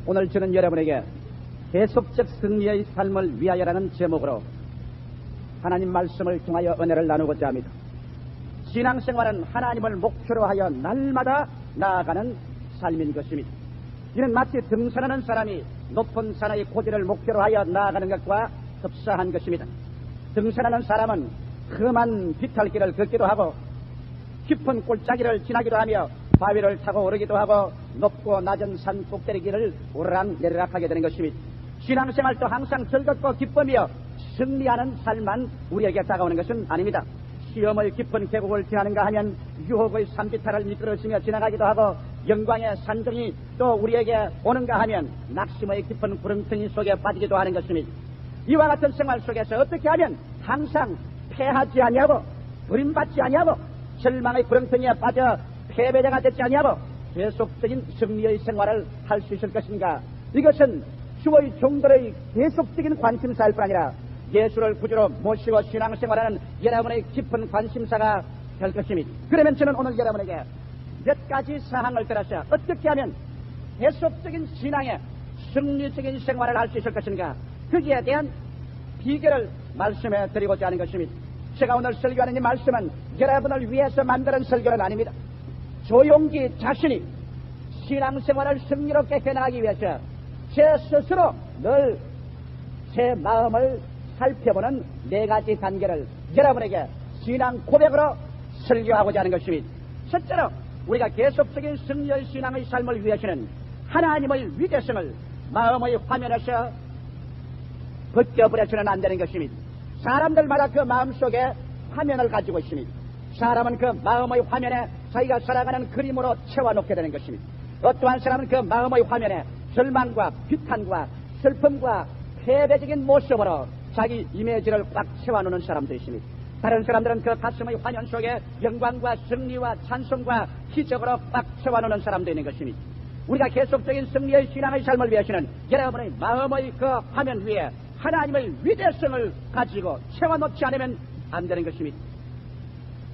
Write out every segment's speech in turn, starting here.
오늘 저는 여러분에게 계속적 승리의 삶을 위하여라는 제목으로 하나님 말씀을 통하여 은혜를 나누고자 합니다. 신앙생활은 하나님을 목표로 하여 날마다 나아가는 삶인 것입니다. 이는 마치 등산하는 사람이 높은 산의 고지를 목표로 하여 나아가는 것과 흡사한 것입니다. 등산하는 사람은 험한 비탈길을 걷기도 하고 깊은 골짜기를 지나기도 하며 바위를 타고 오르기도 하고 높고 낮은 산 꼭대기를 오르락내리락 하게 되는 것입니다. 신앙생활도 항상 즐겁고 기쁨이며 승리하는 삶만 우리에게 다가오는 것은 아닙니다. 시험의 깊은 계곡을 지나는가 하면 유혹의 산비탈을 미끄러지며 지나가기도 하고 영광의 산정이 또 우리에게 오는가 하면 낙심의 깊은 구렁텅이 속에 빠지기도 하는 것입니다. 이와 같은 생활 속에서 어떻게 하면 항상 패하지 아니하고 버림받지 아니하고 절망의 구렁텅이에 빠져 패배자가 되지 아니하고 계속적인 승리의 생활을 할 수 있을 것인가? 이것은 주의 종들의 계속적인 관심사일 뿐 아니라 예수를 구주로 모시고 신앙생활하는 여러분의 깊은 관심사가 될 것입니다. 그러면 저는 오늘 여러분에게 몇 가지 사항을 들어서 어떻게 하면 계속적인 신앙의 승리적인 생활을 할 수 있을 것인가, 거기에 대한 비결을 말씀해 드리고자 하는 것입니다. 제가 오늘 설교하는 이 말씀은 여러분을 위해서 만드는 설교는 아닙니다. 조용기 자신이 신앙생활을 승리롭게 해나가기 위해서 제 스스로 늘 제 마음을 살펴보는 4가지 단계를 여러분에게 신앙 고백으로 설교하고자 하는 것입니다. 첫째로 우리가 계속적인 승리의 신앙의 삶을 위해서는 하나님의 위대성을 마음의 화면에서 벗겨버려서는 안 되는 것입니다. 사람들마다 그 마음속에 화면을 가지고 있습니다. 사람은 그 마음의 화면에 자기가 살아가는 그림으로 채워놓게 되는 것입니다. 어떠한 사람은 그 마음의 화면에 절망과 비탄과 슬픔과 패배적인 모습으로 자기 이미지를 꽉 채워놓는 사람도 있습니다. 다른 사람들은 그 가슴의 화면 속에 영광과 승리와 찬송과 기적으로 꽉 채워놓는 사람도 있는 것입니다. 우리가 계속적인 승리의 신앙의 삶을 위해서는 여러분의 마음의 그 화면 위에 하나님의 위대성을 가지고 채워놓지 않으면 안 되는 것입니다.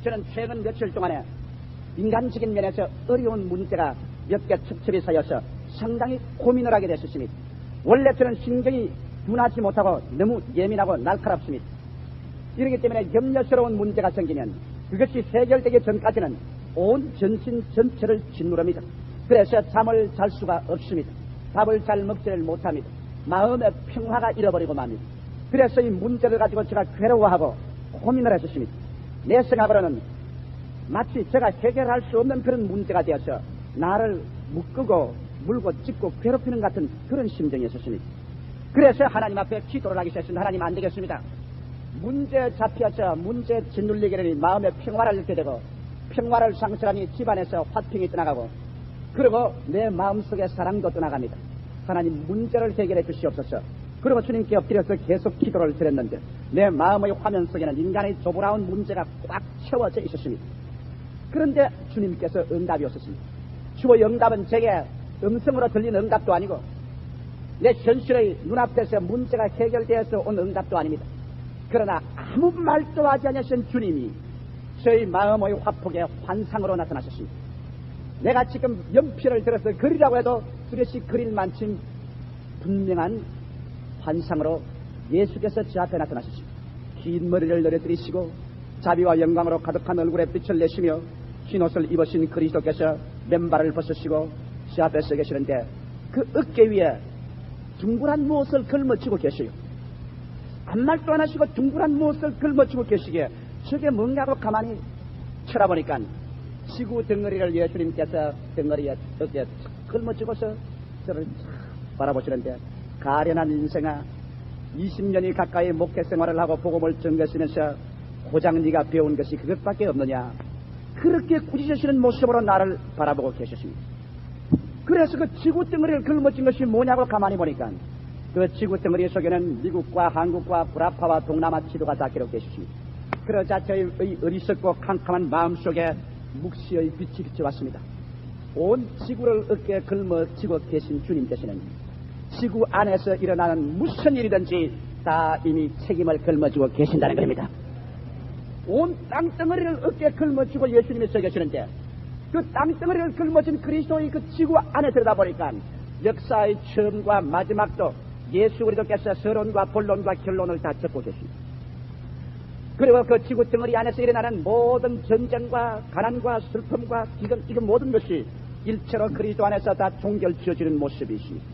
저는 최근 며칠 동안에 인간적인 면에서 어려운 문제가 몇 개 첩첩이 쌓여서 상당히 고민을 하게 됐습니다. 원래 저는 신경이 둔하지 못하고 너무 예민하고 날카롭습니다. 이러기 때문에 염려스러운 문제가 생기면 그것이 해결되기 전까지는 온 전신 전체를 짓누릅니다. 그래서 잠을 잘 수가 없습니다. 밥을 잘 먹지를 못합니다. 마음의 평화가 잃어버리고 맙니다. 그래서 이 문제를 가지고 제가 괴로워하고 고민을 했었습니다. 내 생각으로는 마치 제가 해결할 수 없는 그런 문제가 되어서 나를 묶고 물고 찢고 괴롭히는 같은 그런 심정이었습니다. 그래서 하나님 앞에 기도를 하기 시작했습니다. 하나님, 안 되겠습니다. 문제 잡혀서 문제 짓눌리기를 마음의 평화를 잃게 되고 평화를 상실하니 집안에서 화평이 떠나가고 그리고 내 마음속에 사랑도 떠나갑니다. 하나님, 문제를 해결해 주시옵소서. 그리고 주님께 엎드려서 계속 기도를 드렸는데 내 마음의 화면 속에는 인간의 조부라운 문제가 꽉 채워져 있었습니다. 그런데 주님께서 응답이 없었습니다. 주의 응답은 제게 음성으로 들리는 응답도 아니고 내 현실의 눈앞에서 문제가 해결되어서 온 응답도 아닙니다. 그러나 아무 말도 하지 않으신 주님이 저희 마음의 화폭에 환상으로 나타나셨습니다. 내가 지금 연필을 들어서 그리라고 해도 뚜렷이 그릴 만큼 분명한 환상으로 예수께서 제 앞에 나타나셨습니다. 긴 머리를 내려드리시고 자비와 영광으로 가득한 얼굴에 빛을 내시며 흰옷을 입으신 그리스도께서 맨발을 벗으시고 제 앞에 서 계시는데 그 어깨 위에 둥그란 무엇을 걸머쥐고 계시요. 한 말도 안 하시고 둥그란 무엇을 걸머쥐고 계시기에 저게 뭔가 하고 가만히 쳐다보니까 지구 덩어리를 예수님께서 덩어리에 어깨에 걸머쥐고서 저를 바라보시는데, 가련한 인생아, 20년이 가까이 목회 생활을 하고 복음을 전개하시면서 고작 네가 배운 것이 그것밖에 없느냐, 그렇게 꾸짖으시는 모습으로 나를 바라보고 계셨습니다. 그래서 그 지구 덩어리를 걸머쥔 것이 뭐냐고 가만히 보니까 그 지구 덩어리 속에는 미국과 한국과 불아파와 동남아 지도가 다 기록되어 있습니다. 그러자 저의 어리석고 캄캄한 마음속에 묵시의 빛이 비춰왔습니다. 온 지구를 어깨에 걸머쥐고 계신 주님께서는 지구 안에서 일어나는 무슨 일이든지 다 이미 책임을 걸머쥐고 계신다는 겁니다. 온 땅덩어리를 어깨에 걸머쥐고 예수님이 서 계시는데 그 땅덩어리를 걸머쥔 그리스도의 그 지구 안에 들여다보니까 역사의 처음과 마지막도 예수 그리스도께서 서론과 본론과 결론을 다 적고 계십니다. 그리고 그 지구 덩어리 안에서 일어나는 모든 전쟁과 가난과 슬픔과 이건 모든 것이 일체로 그리스도 안에서 다 종결지어지는 모습이십니다.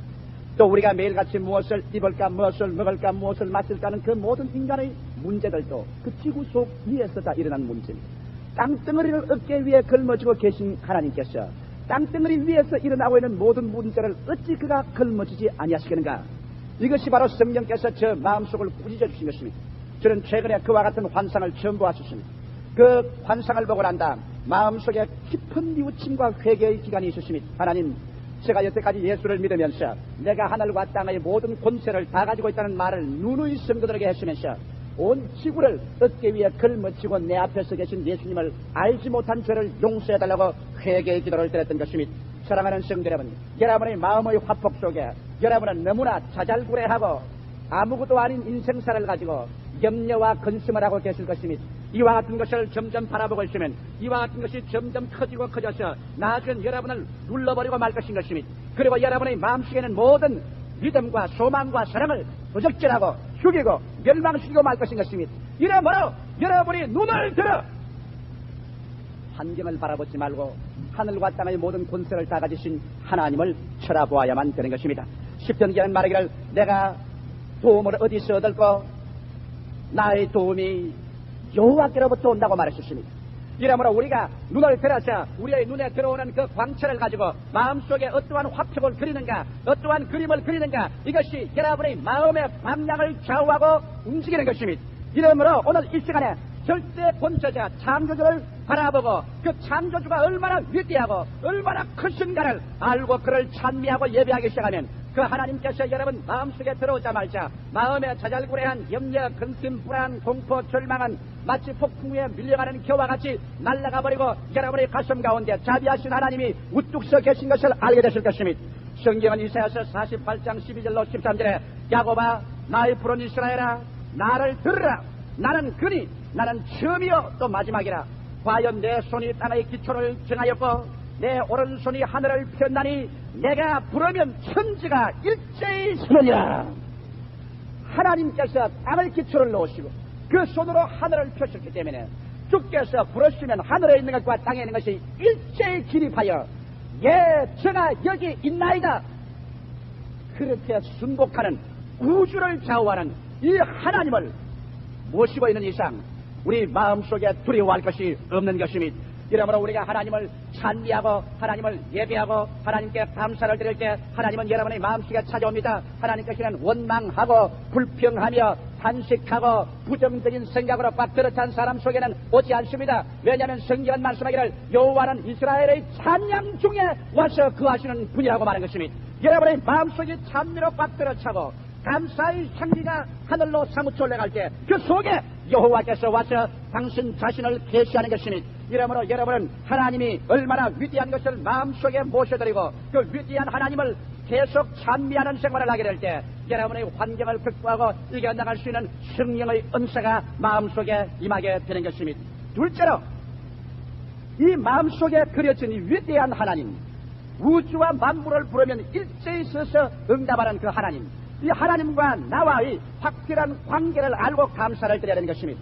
또 우리가 매일같이 무엇을 입을까, 무엇을 먹을까, 무엇을 마실까 하는 그 모든 인간의 문제들도 그 지구 속 위에서 다 일어난 문제입니다. 땅덩어리를 어깨 위에 걸머쥐고 계신 하나님께서 땅덩어리 위에서 일어나고 있는 모든 문제를 어찌 그가 걸머쥐지 아니하시겠는가? 이것이 바로 성령께서 저 마음속을 꾸짖어 주신 것입니다. 저는 최근에 그와 같은 환상을 처음 보았습니다. 그 환상을 보고 난 다음 마음속에 깊은 뉘우침과 회개의 기간이 있었습니다. 하나님, 제가 여태까지 예수를 믿으면서 내가 하늘과 땅의 모든 권세를 다 가지고 있다는 말을 누누이 성도들에게 했으면서 온 지구를 어깨 위에 걸머쥐고 내 앞에서 계신 예수님을 알지 못한 죄를 용서해달라고 회개의 기도를 드렸던 것입니다. 사랑하는 성도 여러분, 여러분의 마음의 화폭 속에 여러분은 너무나 자잘구레하고 아무것도 아닌 인생사를 가지고 염려와 근심을 하고 계실 것입니다. 이와 같은 것을 점점 바라보고 있으면 이와 같은 것이 점점 커지고 커져서 나중엔 여러분을 눌러버리고 말 것인 것입니다. 그리고 여러분의 마음속에는 모든 믿음과 소망과 사랑을 도적질하고 죽이고 멸망시키고 말 것인 것입니다. 이러므로 여러분이 눈을 들어 환경을 바라보지 말고 하늘과 땅의 모든 권세를 다 가지신 하나님을 쳐다보아야만 되는 것입니다. 시편기는 말하기를 내가 도움을 어디서 얻을까? 나의 도움이 여호와께로부터 온다고 말하셨습니다. 이러므로 우리가 눈을 들어서 우리의 눈에 들어오는 그 광채를 가지고 마음속에 어떠한 화폭을 그리는가, 어떠한 그림을 그리는가, 이것이 여러분의 마음의 방향을 좌우하고 움직이는 것입니다. 이러므로 오늘 이 시간에 절대 본체자 창조주를 바라보고 그 창조주가 얼마나 위대하고 얼마나 크신가를 알고 그를 찬미하고 예배하기 시작하면 그 하나님께서 여러분 마음속에 들어오자마자 마음에 자잘구레한 염려, 근심, 불안, 공포, 절망은 마치 폭풍 위에 밀려가는 겨와 같이 날아가 버리고 여러분의 가슴 가운데 자비하신 하나님이 우뚝 서 계신 것을 알게 되실 것입니다. 성경은 이사야서 48장 12절로 13절에 야곱아 나의 푸른 이스라엘아 나를 들으라. 나는 그니 나는 처음이요 또 마지막이라. 과연 내 손이 땅의 기초를 정하였고 내 오른손이 하늘을 폈나니 내가 부르면 천지가 일제히 서느니라. 하나님께서 땅의 기초를 놓으시고 그 손으로 하늘을 펴셨기 때문에 주께서 부르시면 하늘에 있는 것과 땅에 있는 것이 일제히 기립하여 제가 여기 있나이다. 그렇게 순복하는 우주를 좌우하는 이 하나님을 모시고 있는 이상 우리 마음속에 두려워할 것이 없는 것입니다. 이러므로 우리가 하나님을 찬미하고 하나님을 예배하고 하나님께 감사를 드릴 때 하나님은 여러분의 마음속에 찾아옵니다. 하나님께서는 원망하고 불평하며 탄식하고 부정적인 생각으로 꽉 들어찬 사람 속에는 오지 않습니다. 왜냐하면 성경은 말씀하기를 여호와는 이스라엘의 찬양 중에 와서 거하시는 분이라고 말하는 것입니다. 여러분의 마음속이 찬미로 꽉 들어차고 감사의 향기가 하늘로 사무쳐 올라갈 때 그 속에 여호와께서 와서 당신 자신을 계시하는 것입니다. 이러므로 여러분은 하나님이 얼마나 위대한 것을 마음속에 모셔드리고 그 위대한 하나님을 계속 찬미하는 생활을 하게 될 때 여러분의 환경을 극복하고 이겨나갈 수 있는 성령의 은사가 마음속에 임하게 되는 것입니다. 둘째로 이 마음속에 그려진 이 위대한 하나님, 우주와 만물을 부르면 일제히 서서 응답하는 그 하나님, 이 하나님과 나와의 확실한 관계를 알고 감사를 드려야 하는 것입니다.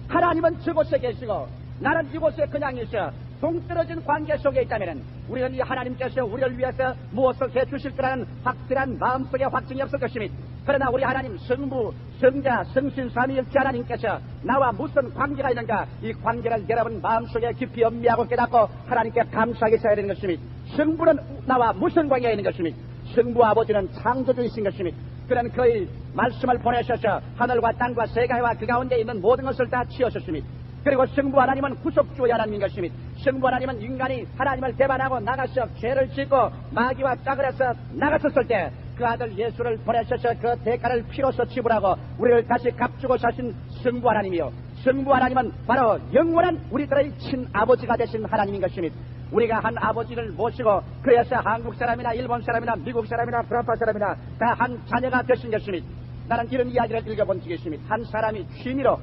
하나님은 저곳에 계시고 나는 이곳에 그냥 있어 동떨어진 관계 속에 있다면 우리는 이 하나님께서 우리를 위해서 무엇을 해주실 거라는 확실한 마음속에 확증이 없을 것입니다. 그러나 우리 하나님 성부, 성자, 성신, 삼위일체 하나님께서 나와 무슨 관계가 있는가, 이 관계를 여러분 마음속에 깊이 음미하고 깨닫고 하나님께 감사하게 해야 되는 것입니다. 성부는 나와 무슨 관계가 있는 것입니다. 성부 아버지는 창조주이신 것입니다. 그는 그의 말씀을 보내셔서 하늘과 땅과 세계와 그 가운데 있는 모든 것을 다 치우셨습니다. 그리고 성부 하나님은 구속주의 하나님인 것입니다. 성부 하나님은 인간이 하나님을 배반하고 나가서 죄를 짓고 마귀와 짝을 해서 나갔었을 때 그 아들 예수를 보내셔서 그 대가를 피로써 지불하고 우리를 다시 값주고 사신 성부 하나님이요, 성부 하나님은 바로 영원한 우리들의 친아버지가 되신 하나님인 것입니다. 우리가 한 아버지를 모시고 그래서 한국 사람이나 일본 사람이나 미국 사람이나 프랑스 사람이나 다 한 자녀가 되신 것입니다. 나는 이런 이야기를 읽어본 적이 있습니다. 한 사람이 취미로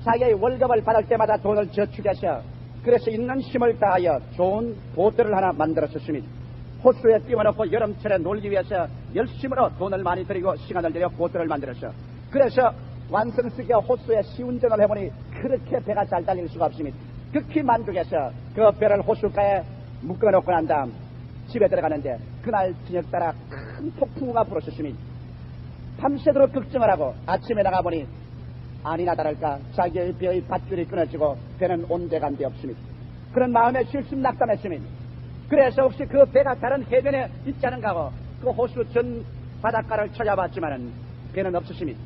자기의 월급을 받을 때마다 돈을 저축해서 그래서 있는 힘을 다하여 좋은 보트를 하나 만들었었습니다. 호수에 띄워놓고 여름철에 놀기 위해서 열심으로 돈을 많이 들이고 시간을 들여 보트를 만들었어. 그래서 완성스럽게 호수에 시운전을 해보니 그렇게 배가 잘 달릴 수가 없습니다. 극히 만족해서 그 배를 호수가에 묶어놓고 난 다음 집에 들어가는데 그날 저녁 따라 큰 폭풍우가 불었었습니다. 밤새도록 걱정을 하고 아침에 나가보니 아니나 다를까 자기의 배의 밧줄이 끊어지고 배는 온데간데 없습니다. 그런 마음에 실심낙담했습니다. 그래서 혹시 그 배가 다른 해변에 있지 않은가 하고 그 호수 전 바닷가를 찾아봤지만은 배는 없었습니다.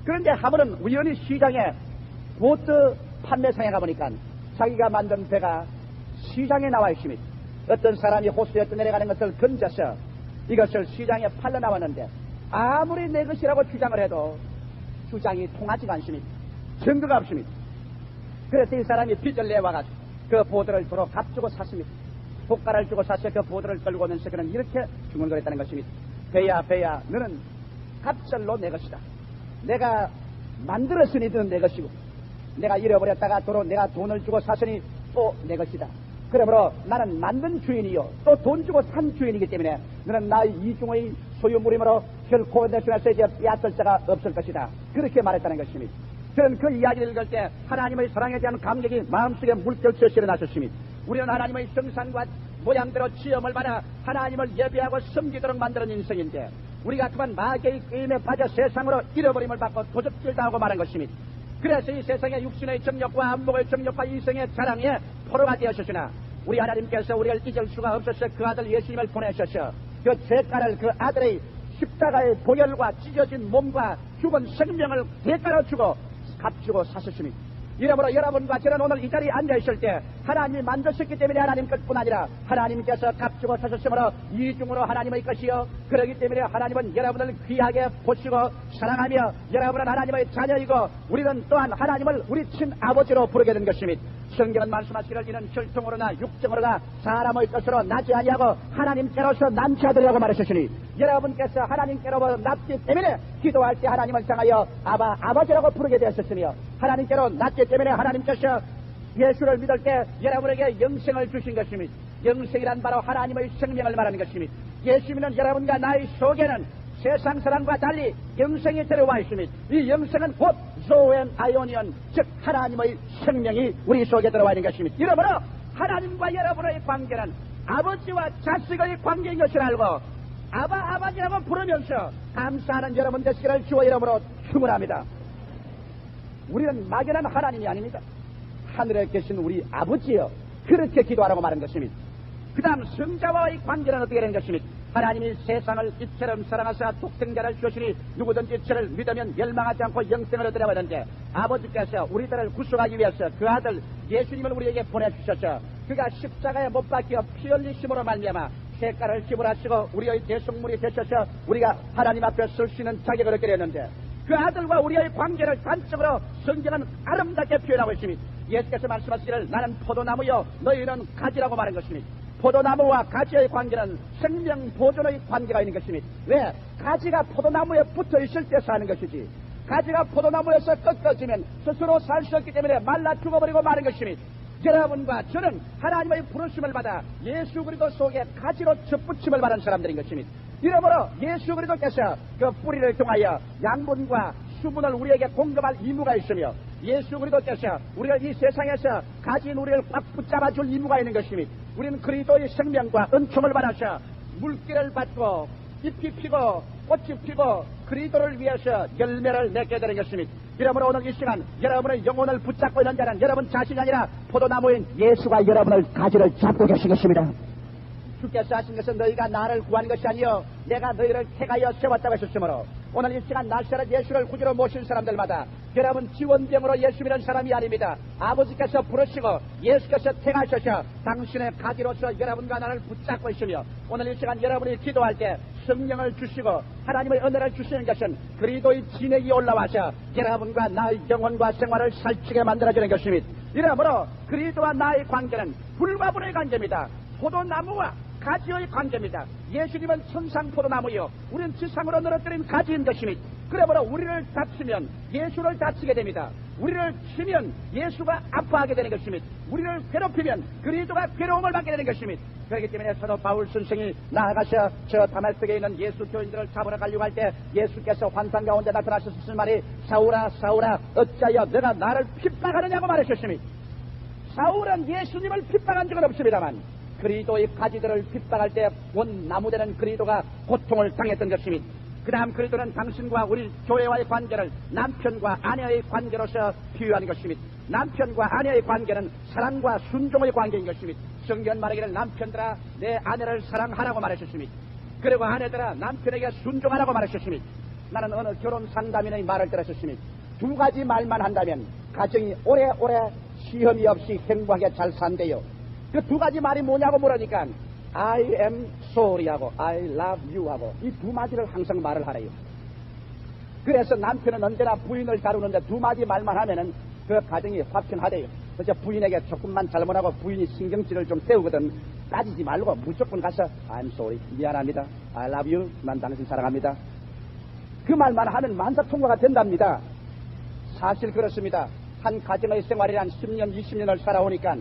그런데 한 번은 우연히 시장에 보트 판매상에 가보니까 자기가 만든 배가 시장에 나와 있습니다. 어떤 사람이 호수에 내려가는 것을 건져서 이것을 시장에 팔러 나왔는데 아무리 내 것이라고 주장을 해도 주장이 통하지가 않습니다. 증거가 없습니다. 그래서 이 사람이 빚을 내와가지고 그 보드를 주로 값 주고 샀습니다. 호가를 주고 사서 그 보드를 끌고 오면서 그는 이렇게 중얼거렸다는 것입니다. 배야 배야 너는 값절로 내 것이다. 내가 만들었으니 너는 내 것이고 내가 잃어버렸다가 도로 내가 돈을 주고 샀으니 또 내 것이다. 그러므로 나는 만든 주인이요 또 돈 주고 산 주인이기 때문에 너는 나의 이중의 소유물이므로 결코 내 손에서 이제 빼앗을 자가 없을 것이다. 그렇게 말했다는 것입니다. 저는 그 이야기를 읽을 때 하나님의 사랑에 대한 감격이 마음속에 물결쳐 일어났었습니다. 우리는 하나님의 성산과 모양대로 지음을 받아 하나님을 예배하고 섬기도록 만드는 인생인데 우리가 그만 마귀의 게임에 빠져 세상으로 잃어버림을 받고 도적질 당하고 말한 것입니다. 그래서 이 세상의 육신의 정욕과 안목의 정욕과 이성의 자랑에 포로가 되었으나 우리 하나님께서 우리를 잊을 수가 없어서 그 아들 예수님을 보내셔서 그 죄가를 그 아들의 십자가의 보혈과 찢어진 몸과 죽은 생명을 대가로 주고 값주고 사셨습니다. 이러므로 여러분과 저는 오늘 이 자리에 앉아있을 때 하나님이 만드셨기 때문에 하나님 것뿐 아니라 하나님께서 값주고 사셨으므로 이중으로 하나님의 것이요 그렇기 때문에 하나님은 여러분을 귀하게 보시고 사랑하며 여러분은 하나님의 자녀이고 우리는 또한 하나님을 우리 친아버지로 부르게 된 것입니다. 성경은 말씀하시기를 이는 혈통으로나 육정으로나 사람의 것으로 나지 아니하고 하나님께로서 남지 아들이라고 말하셨으니 여러분께서 하나님께로 낳기 때문에 기도할 때 하나님을 향하여 아버지라고 부르게 되었으며 하나님께로 낳기 때문에 하나님께서 예수를 믿을 때 여러분에게 영생을 주신 것입니다. 영생이란 바로 하나님의 생명을 말하는 것입니다. 예수 믿는 여러분과 나의 속에는 세상 사람과 달리 영생이 들어와 있습니다. 이 영생은 곧 조엔 아이오니언 즉 하나님의 생명이 우리 속에 들어와 있는 것입니다. 이러므로 하나님과 여러분의 관계는 아버지와 자식의 관계인 것을 알고 아버지라고 부르면서 감사하는 여러분 되시기를 주의 이름으로 축원합니다. 우리는 막연한 하나님이 아닙니다. 하늘에 계신 우리 아버지여 그렇게 기도하라고 말한 것입니다. 그 다음 성자와의 관계는 어떻게 되는 것입니까? 하나님이 세상을 이처럼 사랑하사 독생자를 주시니 누구든지 저를 믿으면 멸망하지 않고 영생을 얻으려고 하는데 아버지께서 우리들을 구속하기 위해서 그 아들 예수님을 우리에게 보내주셔서 그가 십자가에 못 박혀 피 흘리심으로 말미암아 세가를 지불하시고 우리의 대속물이 되셔서 우리가 하나님 앞에 설 수 있는 자격을 얻게 되었는데 그 아들과 우리의 관계를 단적으로 성경은 아름답게 표현하고 있습니다. 예수께서 말씀하시기를 나는 포도나무요 너희는 가지라고 말한 것입니다. 포도나무와 가지의 관계는 생명 보존의 관계가 있는 것입니다. 왜? 가지가 포도나무에 붙어 있을 때 사는 것이지 가지가 포도나무에서 꺾어지면 스스로 살 수 없기 때문에 말라 죽어버리고 마는 것입니다. 여러분과 저는 하나님의 부르심을 받아 예수 그리스도 속에 가지로 접붙임을 받은 사람들인 것입니다. 이러므로 예수 그리스도께서 그 뿌리를 통하여 양분과 수분을 우리에게 공급할 의무가 있으며 예수 그리스도께서 우리가 이 세상에서 가진 우리를 꽉 붙잡아줄 의무가 있는 것입니다. 우리는 그리스도의 생명과 은총을 받아서 물기를 받고 잎이 피고 꽃이 피고 그리스도를 위해서 열매를 맺게 되는 것입니다. 이러므로 오늘 이 시간 여러분의 영혼을 붙잡고 있는 자는 여러분 자신이 아니라 포도나무인 예수가 여러분을 가지를 잡고 계신 것입니다. 주께서 하신 것은 너희가 나를 구한 것이 아니요 내가 너희를 택하여 세웠다고 하셨으므로 오늘 이 시간 날짜를 예수를 구주로 모신 사람들마다 여러분 지원병으로 예수 믿는 사람이 아닙니다. 아버지께서 부르시고 예수께서 택하셔서 당신의 가지로서 여러분과 나를 붙잡고 있으며 오늘 이 시간 여러분이 기도할 때 성령을 주시고 하나님의 은혜를 주시는 것은 그리스도의 진액이 올라와서 여러분과 나의 영혼과 생활을 살찌게 만들어주는 것입니다. 이러므로 그리스도와 나의 관계는 불과 불의 관계입니다. 포도나무와 가지의 관계입니다. 예수님은 천상 포도나무요 우리는 지상으로 늘어뜨린 가지인 것입니다. 그러므로 우리를 다치면 예수를 다치게 됩니다. 우리를 치면 예수가 아파하게 되는 것입니다. 우리를 괴롭히면 그리스도가 괴로움을 받게 되는 것입니다. 그렇기 때문에 사도 바울 선생이 나아가서 저 다메섹에 있는 예수 교인들을 잡으러 가려고 할 때 예수께서 환상 가운데 나타나셔서 쓴 말이 사울아 사울아 어찌하여 너가 나를 핍박하느냐고 말하셨습니다. 사울은 예수님을 핍박한 적은 없습니다만 그리스도의 가지들을 핍박할 때 온 나무되는 그리스도가 고통을 당했던 것입니다. 그 다음 그리스도는 당신과 우리 교회와의 관계를 남편과 아내의 관계로서 비유하는 것입니다. 남편과 아내의 관계는 사랑과 순종의 관계인 것입니다. 성경 말하기를 남편들아 내 아내를 사랑하라고 말하셨습니다. 그리고 아내들아 남편에게 순종하라고 말하셨습니다. 나는 어느 결혼 상담인의 말을 들었습니다. 두 가지 말만 한다면 가정이 오래오래 시험이 없이 행복하게 잘 산대요. 그 두 가지 말이 뭐냐고 물으니까 I am sorry 하고 I love you 하고 이 두 마디를 항상 말을 하래요. 그래서 남편은 언제나 부인을 다루는데 두 마디 말만 하면은 그 가정이 화평하대요. 그래서 부인에게 조금만 잘못하고 부인이 신경질을 좀 세우거든 따지지 말고 무조건 가서 I'm sorry 미안합니다. I love you 난 당신 사랑합니다. 그 말만 하면 만사통과가 된답니다. 사실 그렇습니다. 한 가정의 생활이란 10년 20년을 살아오니까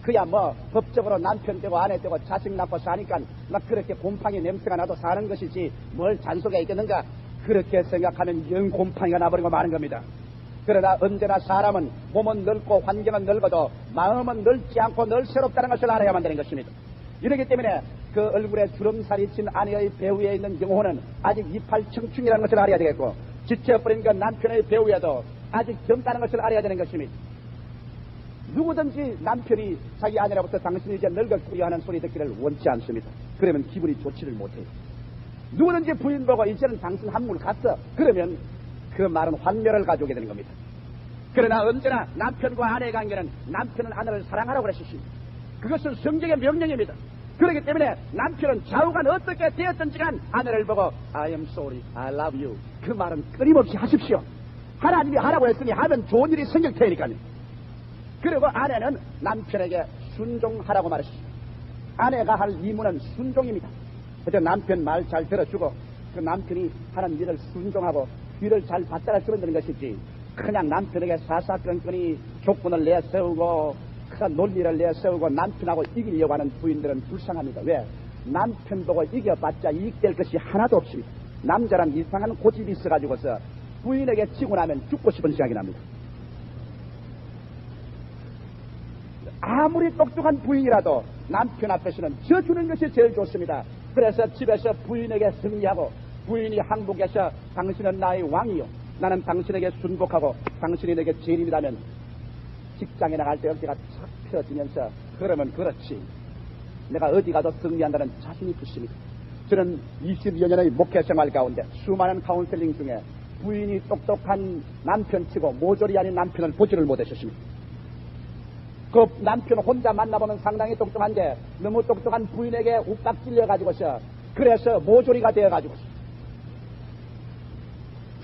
그야 뭐 법적으로 남편 되고 아내 되고 자식 낳고 사니까 막 그렇게 곰팡이 냄새가 나도 사는 것이지 뭘 잔속에 있겠는가 그렇게 생각하면 영 곰팡이가 나버리고 마는 겁니다. 그러나 언제나 사람은 몸은 넓고 환경은 넓어도 마음은 넓지 않고 늘 새롭다는 것을 알아야만 되는 것입니다. 이렇기 때문에 그 얼굴에 주름살이 친 아내의 배후에 있는 영혼은 아직 이팔 청춘이라는 것을 알아야 되겠고 지쳐버린 그 남편의 배후에도 아직 젊다는 것을 알아야 되는 것입니다. 누구든지 남편이 자기 아내로부터 당신이 이제 늙었구려 하는 소리 듣기를 원치 않습니다. 그러면 기분이 좋지를 못해요. 누구든지 부인 보고 이제는 당신 한물 갔어. 그러면 그 말은 환멸을 가져오게 되는 겁니다. 그러나 언제나 남편과 아내의 관계는 남편은 아내를 사랑하라고 그러셨습니다. 그것은 성경의 명령입니다. 그렇기 때문에 남편은 좌우간 어떻게 되었든지 간 아내를 보고 I am sorry, I love you 그 말은 끊임없이 하십시오. 하나님이 하라고 했으니 하면 좋은 일이 생길 테니까요. 그리고 아내는 남편에게 순종하라고 말했습니다. 아내가 할 임무는 순종입니다. 그래서 남편 말 잘 들어주고 그 남편이 하는 일을 순종하고 귀를 잘 받들어 주면 되는 것이지 그냥 남편에게 사사건건이 조건을 내세우고 큰 논리를 내세우고 남편하고 이기려고 하는 부인들은 불쌍합니다. 왜? 남편 보고 이겨봤자 이익될 것이 하나도 없습니다. 남자란 이상한 고집이 있어가지고서 부인에게 지고 나면 죽고 싶은 생각이 납니다. 아무리 똑똑한 부인이라도 남편 앞에서는 져주는 것이 제일 좋습니다. 그래서 집에서 부인에게 승리하고 부인이 항복해서 당신은 나의 왕이요 나는 당신에게 순복하고 당신이 내게 제일이라면 직장에 나갈 때 어깨가 착 펴지면서 그러면 그렇지 내가 어디 가도 승리한다는 자신이 붙습니다. 저는 20여 년의 목회 생활 가운데 수많은 카운셀링 중에 부인이 똑똑한 남편치고 모조리 아닌 남편을 보지를 못하셨습니다. 그 남편 혼자 만나보면 상당히 똑똑한데 너무 똑똑한 부인에게 욱박 찔려가지고서 그래서 모조리가 되어가지고서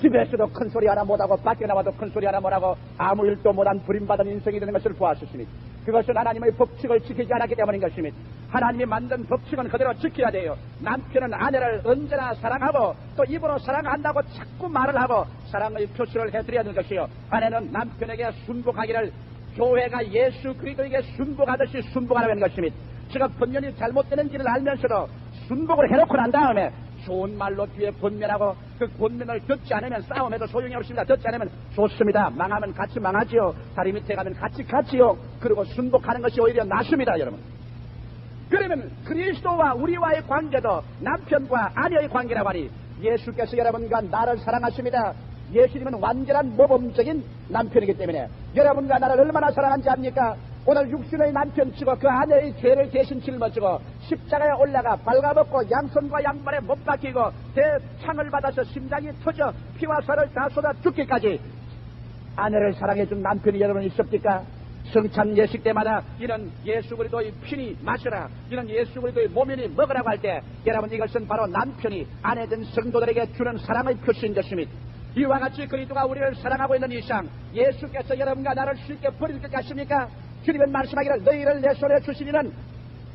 집에서도 큰소리 하나 못하고 밖에 나와도 큰소리 하나 못하고 아무 일도 못한 버림받은 인생이 되는 것을 보았습니다. 그것은 하나님의 법칙을 지키지 않았기 때문인 것입니다. 하나님이 만든 법칙은 그대로 지켜야 돼요. 남편은 아내를 언제나 사랑하고 또 입으로 사랑한다고 자꾸 말을 하고 사랑의 표시를 해드려야 하는 것이요. 아내는 남편에게 순복하기를 교회가 예수 그리스도에게 순복하듯이 순복하라는 것입니다. 제가 번면이 잘못되는지를 알면서도 순복을 해놓고 난 다음에 좋은 말로 뒤에 권면하고 그 권면을 듣지 않으면 싸움해도 소용이 없습니다. 듣지 않으면 좋습니다. 망하면 같이 망하지요. 다리 밑에 가면 같이 가지요. 그리고 순복하는 것이 오히려 낫습니다. 여러분. 그러면 그리스도와 우리와의 관계도 남편과 아내의 관계라고 하니 예수께서 여러분과 나를 사랑하십니다. 예수님은 완전한 모범적인 남편이기 때문에 여러분과 나를 얼마나 사랑한지 압니까? 오늘 육신의 남편 치고 그 아내의 죄를 대신 짊어지고 십자가에 올라가 발가벗고 양손과 양발에 못 박히고 대창을 받아서 심장이 터져 피와 살을 다 쏟아 죽기까지 아내를 사랑해준 남편이 여러분 있습니까? 성찬 예식 때마다 이런 예수 그리스도의 피니 마시라 이런 예수 그리스도의 몸이니 먹으라고 할 때 여러분 이것은 바로 남편이 아내된 성도들에게 주는 사랑의 표시인 것입니다. 이와 같이 그리스도가 우리를 사랑하고 있는 이상 예수께서 여러분과 나를 쉽게 버릴 것 같습니까? 주님은 말씀하기를 너희를 내 손에 주시니는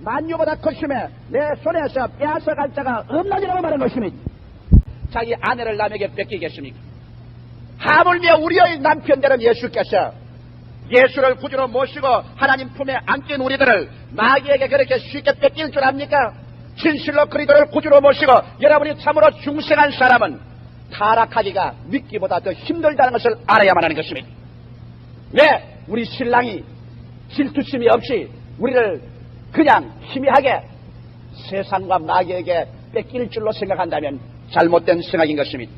만유보다 크심에 내 손에서 빼앗아갈 자가 없나니라고 말하는 것입니다. 자기 아내를 남에게 뺏기겠습니까? 하물며 우리의 남편되는 예수께서 예수를 구주로 모시고 하나님 품에 안긴 우리들을 마귀에게 그렇게 쉽게 뺏길 줄 압니까? 진실로 그리스도를 구주로 모시고 여러분이 참으로 중생한 사람은 타락하기가 믿기보다 더 힘들다는 것을 알아야만 하는 것입니다. 왜? 우리 신랑이 질투심이 없이 우리를 그냥 희미하게 세상과 마귀에게 뺏길 줄로 생각한다면 잘못된 생각인 것입니다.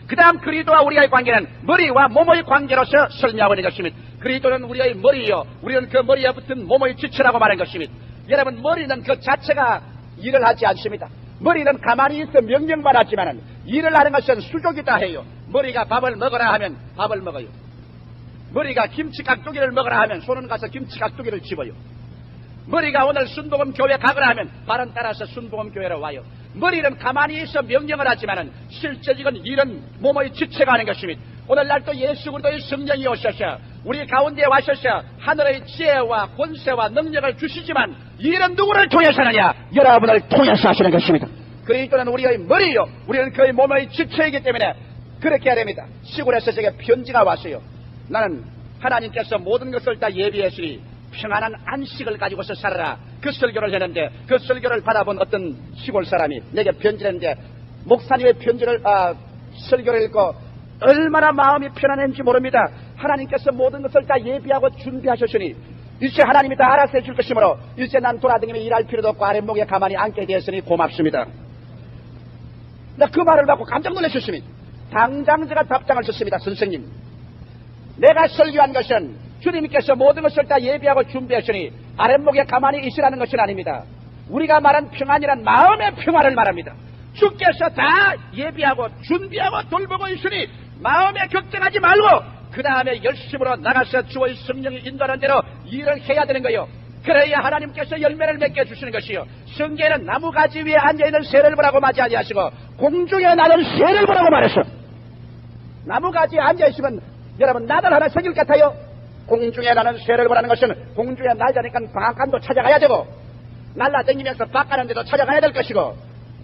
그 다음 그리스도와 우리의 관계는 머리와 몸의 관계로서 설명하고 있는 것입니다. 그리스도는 우리의 머리요, 우리는 그 머리에 붙은 몸의 지체라고 말한 것입니다. 여러분, 머리는 그 자체가 일을 하지 않습니다. 머리는 가만히 있어 명령만 하지만 일을 하는 것은 수족이 다 해요. 머리가 밥을 먹으라 하면 밥을 먹어요. 머리가 김치 깍두기를 먹으라 하면 손은 가서 김치 깍두기를 집어요. 머리가 오늘 순복음 교회 가거라 하면 발은 따라서 순복음 교회로 와요. 머리는 가만히 있어 명령을 하지만 실제적인 일은 몸의 지체가 하는 것입니다. 오늘날 또 예수 그리스도의 성령이 오셔서 우리 가운데 와셔서 하늘의 지혜와 권세와 능력을 주시지만 일은 누구를 통해서 하느냐? 여러분을 통해서 하시는 것입니다. 그리스도는 우리의 머리요, 우리는 그의 몸의 지체이기 때문에 그렇게 해야 됩니다. 시골에서 제게 편지가 왔어요. 나는 하나님께서 모든 것을 다 예비했으니 평안한 안식을 가지고서 살아라. 그 설교를 했는데 그 설교를 받아본 어떤 시골 사람이 내게 편지를 했는데 목사님의 편지를 설교를 읽고 얼마나 마음이 편안했는지 모릅니다. 하나님께서 모든 것을 다 예비하고 준비하셨으니 이제 하나님이 다 알아서 해줄 것이므로 이제 난 돌아다니며 일할 필요도 없고 아랫목에 가만히 앉게 되었으니 고맙습니다. 나 그 말을 받고 깜짝 놀라셨습니다. 당장 제가 답장을 썼습니다. 선생님, 내가 설교한 것은 주님께서 모든 것을 다 예비하고 준비하시니 아랫목에 가만히 있으라는 것은 아닙니다. 우리가 말한 평안이란 마음의 평안을 말합니다. 주께서 다 예비하고 준비하고 돌보고 있으니 마음에 걱정하지 말고 그 다음에 열심으로 나가서 주의 성령이 인도하는 대로 일을 해야 되는 거요. 그래야 하나님께서 열매를 맺게 해주시는 것이요. 성경에는 나무가지 위에 앉아있는 새를 보라고 맞이 아니하시고 공중에 나는 새를 보라고 말했어. 나무가지에 앉아있으면 여러분 나들 하나 생길 것 같아요. 공중에 나는 새를 보라는 것은 공중에 날자니까 방앗간도 찾아가야 되고 날라다니면서 밭가는 데도 찾아가야 될 것이고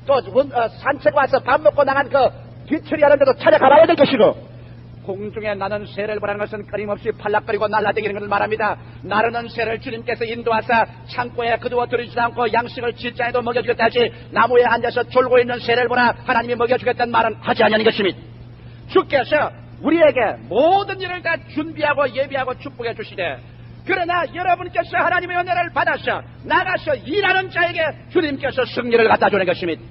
또 산책 와서 밥 먹고 나간 그 뒤처리 하는 데도 찾아가봐야 될 것이고 공중에 나는 새를 보라는 것은 끊임없이 팔락거리고 날라다니는 것을 말합니다. 나르는 새를 주님께서 인도하사 창고에 거두어 들이지도 않고 양식을 질자에도 먹여주겠다 하지 나무에 앉아서 졸고 있는 새를 보라 하나님이 먹여주겠다는 말은 하지 않냐는 것입니다. 주께서 우리에게 모든 일을 다 준비하고 예비하고 축복해 주시되 그러나 여러분께서 하나님의 은혜를 받아서 나가서 일하는 자에게 주님께서 승리를 갖다 주는 것입니다.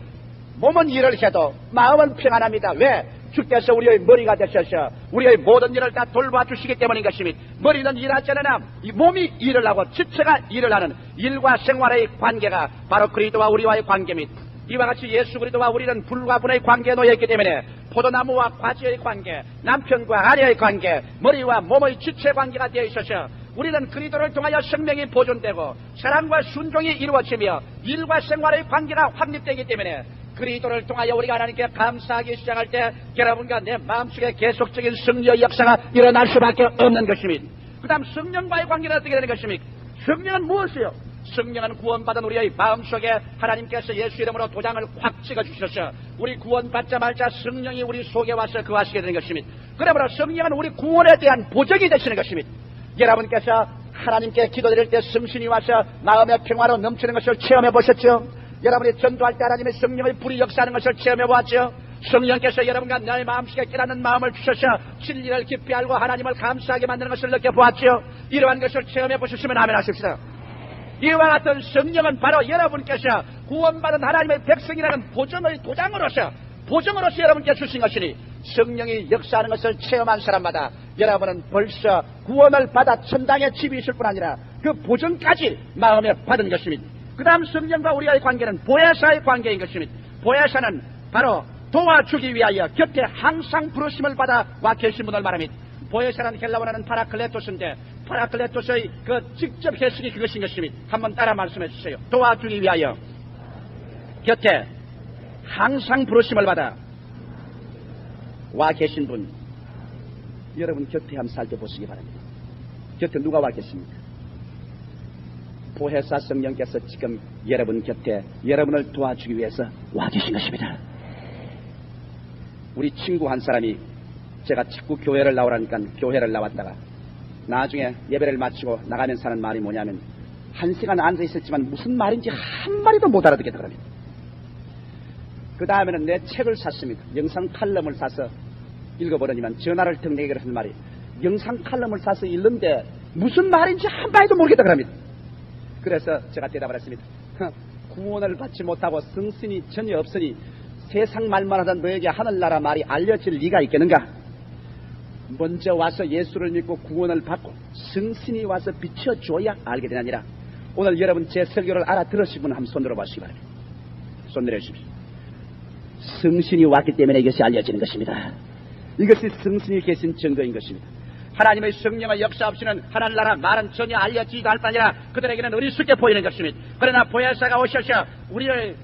몸은 일을 해도 마음은 평안합니다. 왜? 주께서 우리의 머리가 되셔서 우리의 모든 일을 다 돌봐주시기 때문인 것입니다. 머리는 일하지 않으나 이 몸이 일을 하고 지체가 일을 하는 일과 생활의 관계가 바로 그리스도와 우리와의 관계입니다. 이와 같이 예수 그리스도와 우리는 불과 분의 관계에 놓여있기 때문에 포도나무와 과지의 관계, 남편과 아내의 관계, 머리와 몸의 지체 관계가 되어 있어서 우리는 그리스도를 통하여 생명이 보존되고 사랑과 순종이 이루어지며 일과 생활의 관계가 확립되기 때문에 그리스도를 통하여 우리가 하나님께 감사하기 시작할 때 여러분과 내 마음속에 계속적인 승리의 역사가 일어날 수밖에 없는 것입니다. 그 다음 성령과의 관계는 어떻게 되는 것입니까? 성령은 무엇이요? 성령은 구원받은 우리의 마음속에 하나님께서 예수 이름으로 도장을 확 찍어주셔서 우리 구원받자마자 성령이 우리 속에 와서 거하시게 되는 것입니다. 그러므로 성령은 우리 구원에 대한 보적이 되시는 것입니다. 여러분께서 하나님께 기도드릴 때 성신이 와서 마음의 평화로 넘치는 것을 체험해 보셨죠? 여러분이 전도할 때 하나님의 성령의 불이 역사하는 것을 체험해 보았죠? 성령께서 여러분과 나의 마음속에 깨닫는 마음을 주셔서 진리를 깊이 알고 하나님을 감사하게 만드는 것을 느껴보았죠? 이러한 것을 체험해 보셨으면 아멘 하십시다. 이와 같은 성령은 바로 여러분께서 구원받은 하나님의 백성이라는 보정의 도장으로서 여러분께 주신 것이니 성령이 역사하는 것을 체험한 사람마다 여러분은 벌써 구원을 받아 천당의 집이 있을 뿐 아니라 그 보정까지 마음에 받은 것입니다. 그 다음 성령과 우리와의 관계는 보혜사의 관계인 것입니다. 보혜사는 바로 도와주기 위하여 곁에 항상 부르심을 받아 와 계신 분을 말합니다. 보혜사는 헬라어는 파라클레토스인데 파라클레토스의 그 직접 해석이 그것인 것입니다. 한번 따라 말씀해 주세요. 도와주기 위하여 곁에 항상 부르심을 받아 와 계신 분, 여러분 곁에 한번 살펴보시기 바랍니다. 곁에 누가 와 계십니까? 보혜사 성령께서 지금 여러분 곁에 여러분을 도와주기 위해서 와 계신 것입니다. 우리 친구 한 사람이 제가 자꾸 교회를 나오라니까 교회를 나왔다가 나중에 예배를 마치고 나가면서 하는 말이 뭐냐면, 1시간 앉아 있었지만 무슨 말인지 한마디도 못 알아듣겠다 그럽니다. 그 다음에는 내 책을 샀습니다. 영상 칼럼을 사서 읽어보려니만 전화를 턱 내게 그러는 말이, 영상 칼럼을 사서 읽는데 무슨 말인지 한마디도 모르겠다 그럽니다. 그래서 제가 대답을 했습니다. 구원을 받지 못하고 성신이 전혀 없으니 세상 말만 하던 너에게 하늘나라 말이 알려질 리가 있겠는가? 먼저 와서 예수를 믿고 구원을 받고 성신이 와서 비춰줘야 알게 되느니라. 오늘 여러분 제 설교를 알아들으신 분 한번 손 들어보시기 바랍니다. 손 내려주십시오. 성신이 왔기 때문에 이것이 알려지는 것입니다. 이것이 성신이 계신 증거인 것입니다. 하나님의 성령의 역사 없이는 하늘나라 말은 전혀 알려지지도 않을 뿐 아니라 그들에게는 어리석게 보이는 것입니다. 그러나 보혜사가 오셔서 우리를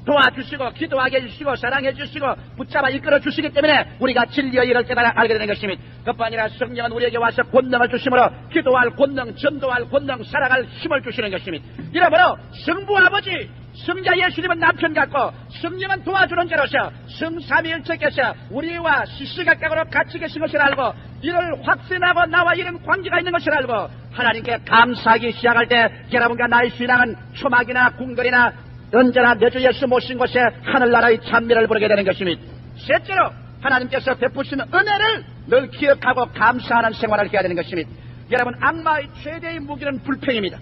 도와주시고 기도하게 해주시고 사랑해 주시고 붙잡아 이끌어 주시기 때문에 우리가 진리의 일을 깨달아 알게 되는 것입니다. 그뿐 아니라 성령은 우리에게 와서 권능을 주심으로 기도할 권능, 전도할 권능, 살아갈 힘을 주시는 것입니다. 이러므로 성부 아버지, 성자 예수님은 남편 같고 성령은 도와주는 자로서 성삼위일체께서 우리와 시시각각으로 같이 계신 것을 알고 이를 확신하고 나와 이런 관계가 있는 것을 알고 하나님께 감사하기 시작할 때 여러분과 나의 신앙은 초막이나 궁궐이나 언제나 내 주 예수 모신 곳에 하늘나라의 찬미를 부르게 되는 것입니다. 셋째로 하나님께서 베푸시는 은혜를 늘 기억하고 감사하는 생활을 해야 되는 것입니다. 여러분, 악마의 최대의 무기는 불평입니다.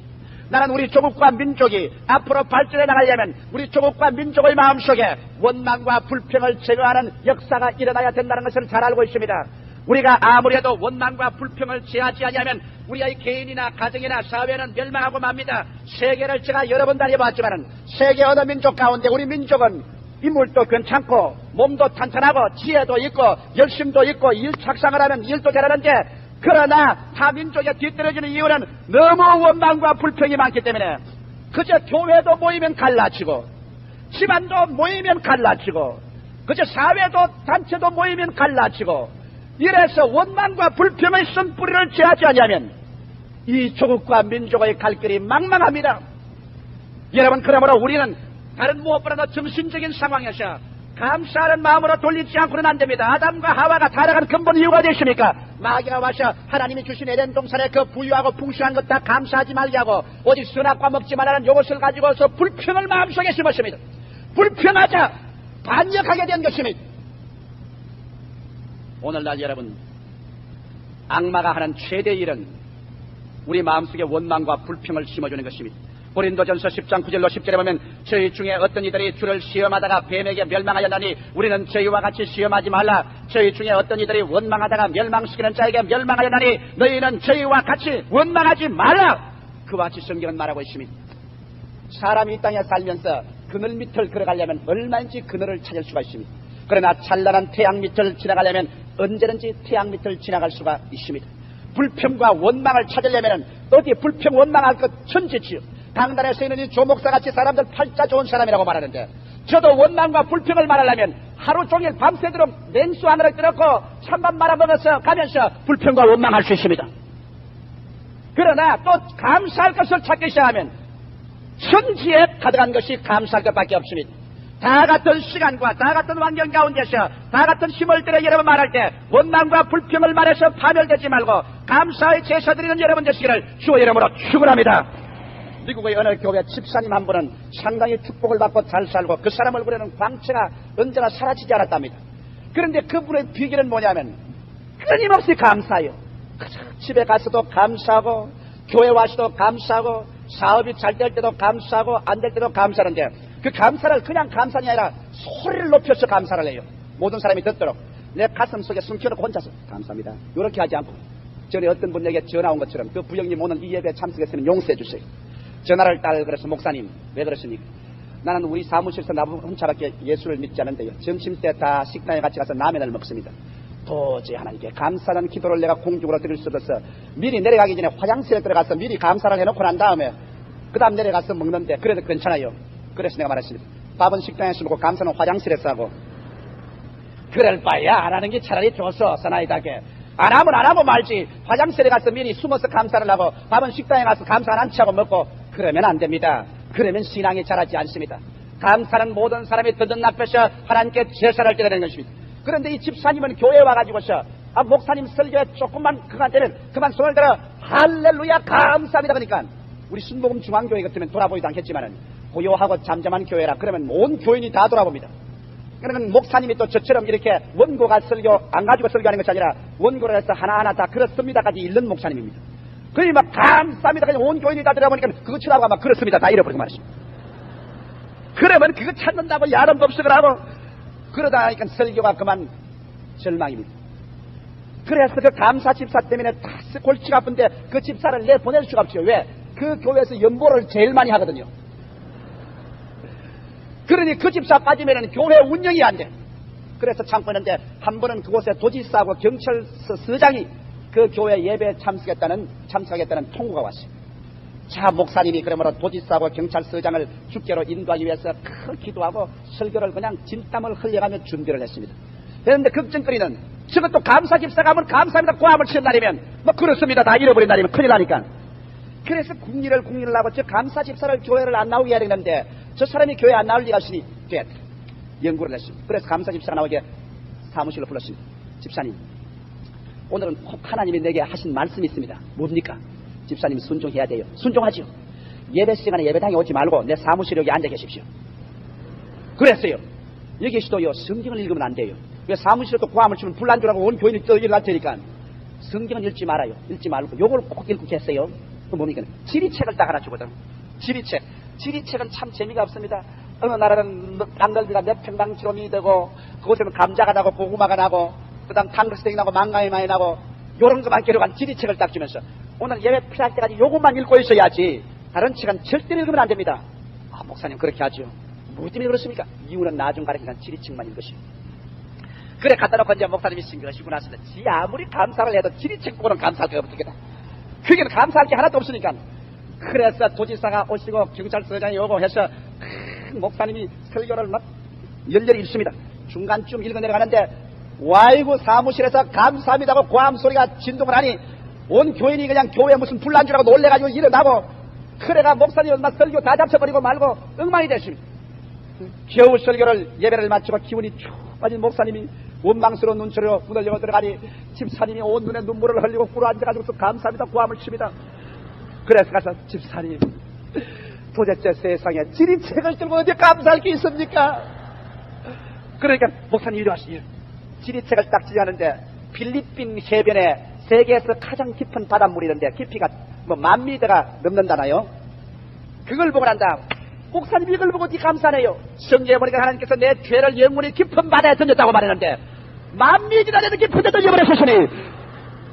나는 우리 조국과 민족이 앞으로 발전해 나가려면 우리 조국과 민족의 마음속에 원망과 불평을 제거하는 역사가 일어나야 된다는 것을 잘 알고 있습니다. 우리가 아무래도 원망과 불평을 제하지 아니하면 우리의 개인이나 가정이나 사회는 멸망하고 맙니다. 세계를 제가 여러 번 다녀봤지만은 세계 어느 민족 가운데 우리 민족은 인물도 괜찮고 몸도 탄탄하고 지혜도 있고 열심도 있고 일 착상을 하면 일도 잘하는데, 그러나 타 민족에 뒤떨어지는 이유는 너무 원망과 불평이 많기 때문에 그저 교회도 모이면 갈라치고 집안도 모이면 갈라치고 그저 사회도 단체도 모이면 갈라치고 이래서 원망과 불평의 쓴뿌리를 제하지 아니하면 이 조국과 민족의 갈 길이 망망합니다. 여러분, 그러므로 우리는 다른 무엇보다도 정신적인 상황에서 감사하는 마음으로 돌리지 않고는 안 됩니다. 아담과 하와가 타락한 근본 이유가 되십니까? 마귀가 와서 하나님이 주신 에덴 동산에 그 부유하고 풍성한 것 다 감사하지 말게 하고 오직 선악과 먹지 말라는 요것을 가지고서 불평을 마음속에 심었습니다. 불평하자 반역하게 된 것입니다. 오늘날 여러분, 악마가 하는 최대의 일은 우리 마음속에 원망과 불평을 심어주는 것입니다. 고린도전서 10장 9절로 10절에 보면 저희 중에 어떤 이들이 주를 시험하다가 뱀에게 멸망하였나니 우리는 저희와 같이 시험하지 말라. 저희 중에 어떤 이들이 원망하다가 멸망시키는 자에게 멸망하였나니 너희는 저희와 같이 원망하지 말라. 그와 같이 성경은 말하고 있습니다. 사람이 이 땅에 살면서 그늘 밑을 걸어가려면 얼마든지 그늘을 찾을 수가 있습니다. 그러나 찬란한 태양 밑을 지나가려면 언제든지 태양 밑을 지나갈 수가 있습니다. 불평과 원망을 찾으려면 어디 불평 원망할 것 천지지요. 강단에서 있는 이 조목사같이 사람들 팔자 좋은 사람이라고 말하는데, 저도 원망과 불평을 말하려면 하루 종일 밤새도록 냉수 하나를 끓였고 찬밥 말아먹어서 가면서 불평과 원망할 수 있습니다. 그러나 또 감사할 것을 찾기 시작하면 천지에 가득한 것이 감사할 것밖에 없습니다. 다 같은 시간과 다 같은 환경 가운데서 다 같은 힘을 들여 여러분 말할 때 원망과 불평을 말해서 파멸되지 말고 감사의 제사 드리는 여러분 되시기를 주의 이름으로 축원합니다. 미국의 어느 교회 집사님 한 분은 상당히 축복을 받고 잘 살고 그 사람 얼굴에는 광채가 언제나 사라지지 않았답니다. 그런데 그분의 비결은 뭐냐면 끊임없이 감사해요. 집에 가서도 감사하고 교회 와서도 감사하고 사업이 잘 될 때도 감사하고 안 될 때도 감사하는데 그 감사를 그냥 감사가 아니라 소리를 높여서 감사를 해요. 모든 사람이 듣도록. 내 가슴 속에 숨겨놓고 혼자서 감사합니다. 이렇게 하지 않고 전에 어떤 분에게 전화 온 것처럼 그 부형님 오늘 이 예배에 참석했으면 용서해 주세요. 전화를 따라 그래서 목사님 왜 그러십니까? 나는 우리 사무실에서 나 혼자밖에 예수를 믿지 않는데요. 점심때 다 식당에 같이 가서 라면을 먹습니다. 도저히 하나님께 감사하는 기도를 내가 공중으로 드릴 수 없어서 미리 내려가기 전에 화장실에 들어가서 미리 감사를 해놓고 난 다음에 그 다음 내려가서 먹는데 그래도 괜찮아요. 그래서 내가 말했습니다. 밥은 식당에서 먹고 감사는 화장실에서 하고 그럴 바에야 안 하는 게 차라리 좋소. 사나이다게 안 하면 말지. 화장실에 가서 미리 숨어서 감사를 하고 밥은 식당에 가서 감사 안 하고 먹고 그러면 안 됩니다. 그러면 신앙이 자라지 않습니다. 감사는 모든 사람이 듣는 앞에서 하나님께 제사를 드려야 되는 것입니다. 그런데 이 집사님은 교회에 와가지고서 목사님 설교에 조금만 그간 되면 그만 손을 들어 할렐루야 감사합니다 그러니까 우리 순복음 중앙교회 같으면 돌아보지도 않겠지만은 고요하고 잠잠한 교회라 그러면 온 교인이 다 돌아봅니다. 그러면 목사님이 또 저처럼 이렇게 원고가 설교 안 가지고 설교하는 것이 아니라 원고를 해서 하나하나 다 그렇습니다까지 읽는 목사님입니다. 그러니 막 감사합니다 그냥 온 교인이 다 들어보니까 그거 치라고 막 그렇습니다 다 잃어버리고 말이죠. 그러면 그거 찾는다고 야단법석을 하고 그러다 보니까 설교가 그만 절망입니다. 그래서 그 감사 집사 때문에 다 골치가 아픈데 그 집사를 내보낼 수가 없죠. 왜? 그 교회에서 연보를 제일 많이 하거든요. 그러니 그 집사 빠지면 교회 운영이 안 돼. 그래서 참고 있는데 한 번은 그곳에 도지사하고 경찰서 서장이 그 교회 예배에 참석하겠다는 통보가 왔어요. 자, 목사님이 그러므로 도지사하고 경찰서장을 주께로 인도하기 위해서 큰 기도하고 설교를 그냥 진땀을 흘려가며 준비를 했습니다. 그런데 걱정거리는 저것도 감사 집사가 하면 감사합니다 고함을 치는 날이면 뭐 그렇습니다 다 잃어버린 날이면 큰일 나니까. 그래서 국리를 하고 저 감사 집사를 교회를 안 나오게 해야 되는데 저 사람이 교회 안 나올 리가 없으니 됐다. 연구를 했습니다. 그래서 감사 집사가 나오게 사무실로 불렀습니다. 집사님, 오늘은 꼭 하나님이 내게 하신 말씀이 있습니다. 뭡니까? 집사님 순종해야 돼요. 순종하지요. 예배 시간에 예배당에 오지 말고 내 사무실에 여기 앉아 계십시오. 그랬어요. 여기 계시도요 성경을 읽으면 안 돼요. 왜 사무실에 또 고함을 치면 불난주라고 온 교인이 또 일어날 테니까 성경은 읽지 말아요. 읽지 말고 요걸 꼭 읽고 계세요. 그 뭡니까? 지리책을 딱 하나 주거든. 지리책은 참 재미가 없습니다. 어느 나라는 땅갈비가 몇 평방지름이 되고 그곳에는 감자가 나고 고구마가 나고 그 다음 탕글스테이크 나고 망가이 많이 나고 요런 것만 기록한 지리책을 딱 주면서 오늘 예배 필요할 때까지 요것만 읽고 있어야지 다른 책은 절대로 읽으면 안 됩니다. 아, 목사님 그렇게 하죠. 뭐 때문에 그렇습니까? 이유는 나중 가르치는 지리책만 읽으시오. 그래 갖다 놓고 이제 목사님이 신경하시고 나서 지 아무리 감사를 해도 지리책 보고는 감사할 게 없겠다. 그게 감사할 게 하나도 없으니까. 그래서 도지사가 오시고 경찰서장이 오고 해서 목사님이 설교를 막 열렬히 읽습니다. 중간쯤 읽어 내려가는데 와이고 사무실에서 감사합니다고 고함 소리가 진동을 하니 온 교인이 그냥 교회에 무슨 불난주라고 놀래가지고 일어나고 그래가 목사님 얼마 설교 다 잡혀버리고 말고 엉망이 됐습니다. 겨우 설교를 예배를 마치고 기운이 쭉 빠진 목사님이 원망스러운 눈초리로 문을 열고 들어가니 집사님이 온 눈에 눈물을 흘리고 꿇어앉아가지고 감사합니다 고함을 칩니다. 그래서 가서 집사님 도대체 세상에 지리책을 들고 어디 감사할 게 있습니까? 그러니까 목사님 이리 와시오. 지리책을 딱 지하는데 필리핀 해변에 세계에서 가장 깊은 바닷물이 있는데 깊이가 뭐 10,000m가 넘는다나요? 그걸 보고 난다. 목사님 이걸 보고 어디 감사해요? 성경에 보니까 하나님께서 내 죄를 영원히 깊은 바다에 던졌다고 말했는데 10,000m나 되는 깊은 데 던져버렸으니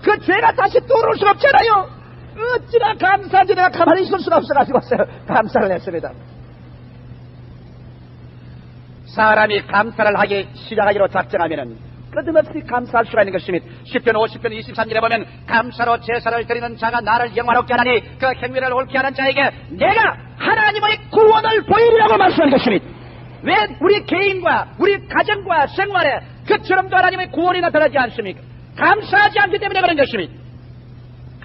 그 죄가 다시 돌아올 수가 없잖아요. 어찌나 감사한지 내가 가만히 있을 수가 없어가지고 감사를 했습니다. 사람이 감사를 하기 시작하기로 작정하면은 끝없이 감사할 수가 있는 것입니다. 10편 50편 23절에 보면 감사로 제사를 드리는 자가 나를 영화롭게 하나니 그 행위를 옳게 하는 자에게 내가 하나님의 구원을 보이리라고 말씀하는 것입니다. 왜 우리 개인과 우리 가정과 생활에 그처럼도 하나님의 구원이 나타나지 않습니까? 감사하지 않기 때문에 그런 것입니다.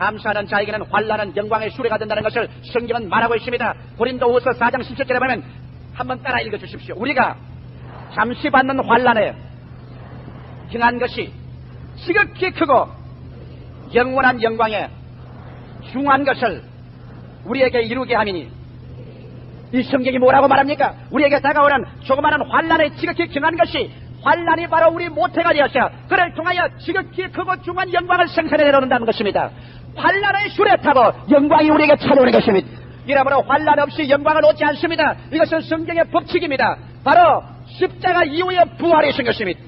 감사하는 자에게는 환난은 영광의 수레가 된다는 것을 성경은 말하고 있습니다. 고린도후서 4장 17절에 보면 한번 따라 읽어주십시오. 우리가 잠시 받는 환난에 행한 것이 지극히 크고 영원한 영광에 중한 것을 우리에게 이루게 함이니 이 성경이 뭐라고 말합니까? 우리에게 다가오는 조그마한 환난에 지극히 경한 것이 환난이 바로 우리 모태가 되었어요. 그를 통하여 지극히 크고 중한 영광을 생산해 내려온다는 것입니다. 환난의 수레 타고 영광이 우리에게 찾아오는 것입니다. 이러므로 환난 없이 영광을 얻지 않습니다. 이것은 성경의 법칙입니다. 바로 십자가 이후의 부활이신 것입니다.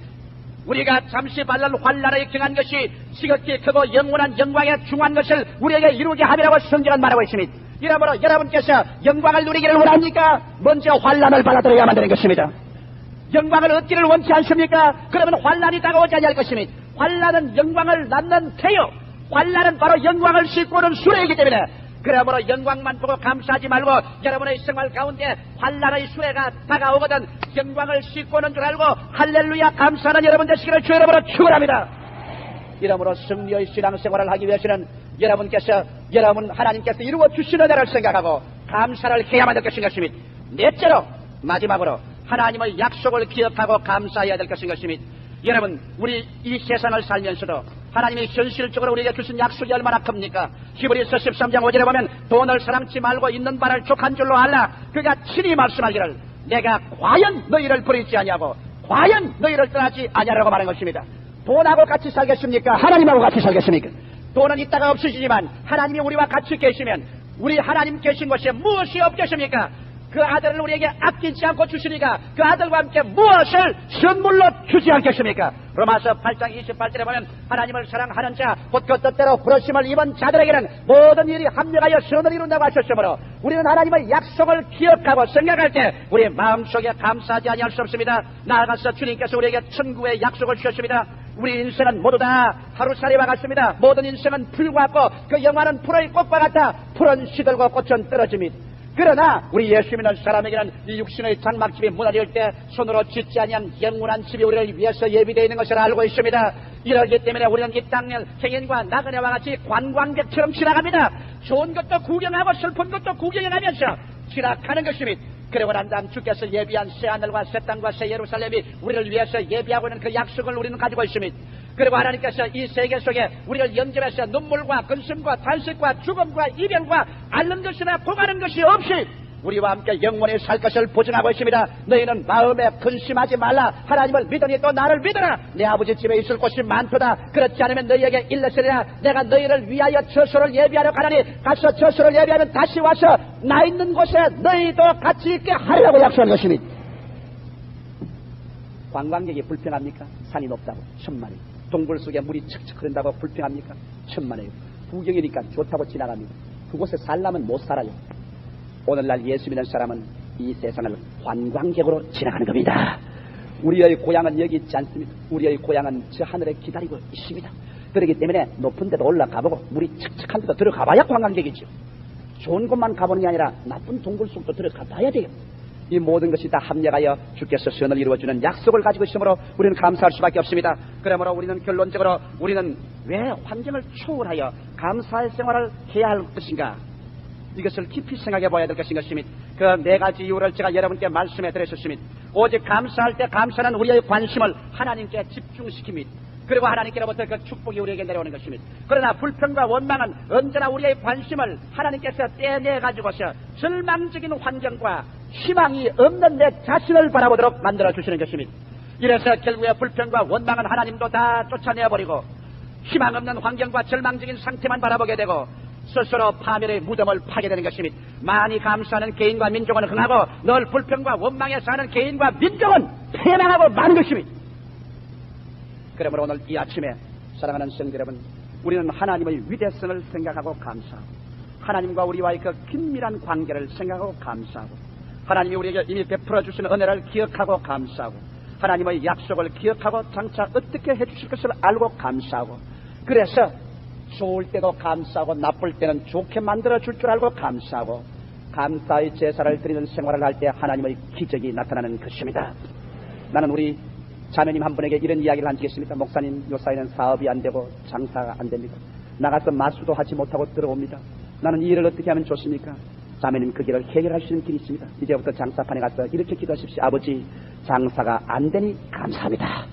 우리가 잠시 받는 환난에 경한 것이 지극히 크고 영원한 영광에 중한 것을 우리에게 이루게 함이라고 성경은 말하고 있습니다. 이러므로 여러분께서 영광을 누리기를 원합니까? 먼저 환난을 받아들여야만 되는 것입니다. 영광을 얻기를 원치 않습니까? 그러면 환난이 다가오지 않을 것입니다. 환난은 영광을 낳는 태요. 환난은 바로 영광을 싣고 오는 수레이기 때문에 그러므로 영광만 보고 감사하지 말고 여러분의 생활 가운데 환난의 수레가 다가오거든 영광을 싣고 오는 줄 알고 할렐루야 감사하는 여러분 되시기를 주 이름으로 축원합니다. 이러므로 승리의 신앙생활을 하기 위해서는 여러분께서 여러분 하나님께서 이루어 주시는 은혜를 생각하고 감사를 해야만 될 것입니다. 넷째로 마지막으로 하나님의 약속을 기억하고 감사해야 될 것인 것입니다. 여러분, 우리 이 세상을 살면서도 하나님이 현실적으로 우리에게 주신 약속이 얼마나 큽니까? 히브리서 13장 5절에 보면 돈을 사랑치 말고 있는 바를 족한 줄로 알라. 그가 친히 말씀하기를 내가 과연 너희를 버리지 아니하고 과연 너희를 떠나지 아니하라고 말한 것입니다. 돈하고 같이 살겠습니까? 하나님하고 같이 살겠습니까? 돈은 있다가 없어지지만 하나님이 우리와 같이 계시면 우리 하나님 계신 것이 무엇이 없겠습니까? 그 아들을 우리에게 아끼지 않고 주시니까 그 아들과 함께 무엇을 선물로 주지 않겠습니까? 로마서 8장 28절에 보면 하나님을 사랑하는 자 곧 그 뜻대로 부르심을 입은 자들에게는 모든 일이 합력하여 선을 이룬다고 하셨으므로 우리는 하나님의 약속을 기억하고 생각할 때 우리의 마음속에 감사하지 아니할 수 없습니다. 나아가서 주님께서 우리에게 천국의 약속을 주셨습니다. 우리 인생은 모두 다 하루살이와 같습니다. 모든 인생은 풀과 꽃, 그 영화는 풀의 꽃과 같아 푸른 시들고 꽃은 떨어집니다. 그러나 우리 예수 믿는 사람에게는 이 육신의 장막집이 무너질 때 손으로 짓지 아니한 영원한 집이 우리를 위해서 예비되어 있는 것을 알고 있습니다. 이러기 때문에 우리는 이 땅을 행인과 나그네와 같이 관광객처럼 지나갑니다. 좋은 것도 구경하고 슬픈 것도 구경해가면서 지나가는 것입니다. 그리고 난 다음 주께서 예비한 새 하늘과 새 땅과 새 예루살렘이 우리를 위해서 예비하고 있는 그 약속을 우리는 가지고 있습니다. 그리고 하나님께서 이 세계 속에 우리를 영접해서 눈물과 근심과 탄식과 죽음과 이별과 앓는 것이나 고가는 것이 없이 우리와 함께 영원히 살 것을 보증하고 있습니다. 너희는 마음에 근심하지 말라. 하나님을 믿으니 또 나를 믿으라. 내 아버지 집에 있을 곳이 많도다. 그렇지 않으면 너희에게 일렀으리라. 내가 너희를 위하여 처소를 예비하러 가라니 가서 처소를 예비하면 다시 와서 나 있는 곳에 너희도 같이 있게 하리라고 약속한 것입니다. 관광객이 불평합니까? 산이 높다고 천만에. 동굴 속에 물이 척척 흐른다고 불평합니까? 천만에요. 구경이니까 좋다고 지나갑니다. 그곳에 살려면 못 살아요. 오늘날 예수 믿는 사람은 이 세상을 관광객으로 지나가는 겁니다. 우리의 고향은 여기 있지 않습니다. 우리의 고향은 저 하늘에 기다리고 있습니다. 그렇기 때문에 높은 데도 올라가보고 물이 척척한 데도 들어가봐야 관광객이죠. 좋은 곳만 가보는 게 아니라 나쁜 동굴 속도 들어가봐야 돼요. 이 모든 것이 다 합력하여 주께서 선을 이루어주는 약속을 가지고 있으므로 우리는 감사할 수밖에 없습니다. 그러므로 우리는 결론적으로 우리는 왜 환경을 초월하여 감사의 생활을 해야 할 것인가? 이것을 깊이 생각해 봐야 될 것입니다. 그 네 가지 이유를 제가 여러분께 말씀해 드렸습니다. 오직 감사할 때 감사는 우리의 관심을 하나님께 집중시킵니다. 그리고 하나님께로부터 그 축복이 우리에게 내려오는 것입니다. 그러나 불평과 원망은 언제나 우리의 관심을 하나님께서 떼내가지고서 절망적인 환경과 희망이 없는 내 자신을 바라보도록 만들어주시는 것입니다. 이래서 결국에 불평과 원망은 하나님도 다 쫓아내어버리고 희망 없는 환경과 절망적인 상태만 바라보게 되고 스스로 파멸의 무덤을 파게 되는 것입니다. 많이 감사하는 개인과 민족은 흥하고 늘 불평과 원망에 사는 개인과 민족은 패망하고 마는 것입니다. 그러므로 오늘 이 아침에 사랑하는 성도 여러분, 우리는 하나님의 위대성을 생각하고 감사하고 하나님과 우리와의 그 긴밀한 관계를 생각하고 감사하고 하나님이 우리에게 이미 베풀어 주신 은혜를 기억하고 감사하고 하나님의 약속을 기억하고 장차 어떻게 해주실 것을 알고 감사하고 그래서 좋을 때도 감사하고 나쁠 때는 좋게 만들어줄 줄 알고 감사하고 감사의 제사를 드리는 생활을 할 때 하나님의 기적이 나타나는 것입니다. 나는 우리 자매님 한 분에게 이런 이야기를 한지겠습니까? 목사님, 요사이는 사업이 안 되고 장사가 안 됩니다. 나가서 마수도 하지 못하고 들어옵니다. 나는 이 일을 어떻게 하면 좋습니까? 자매님 그 길을 해결할 수 있는 길이 있습니다. 이제부터 장사판에 가서 이렇게 기도하십시오. 아버지, 장사가 안 되니 감사합니다.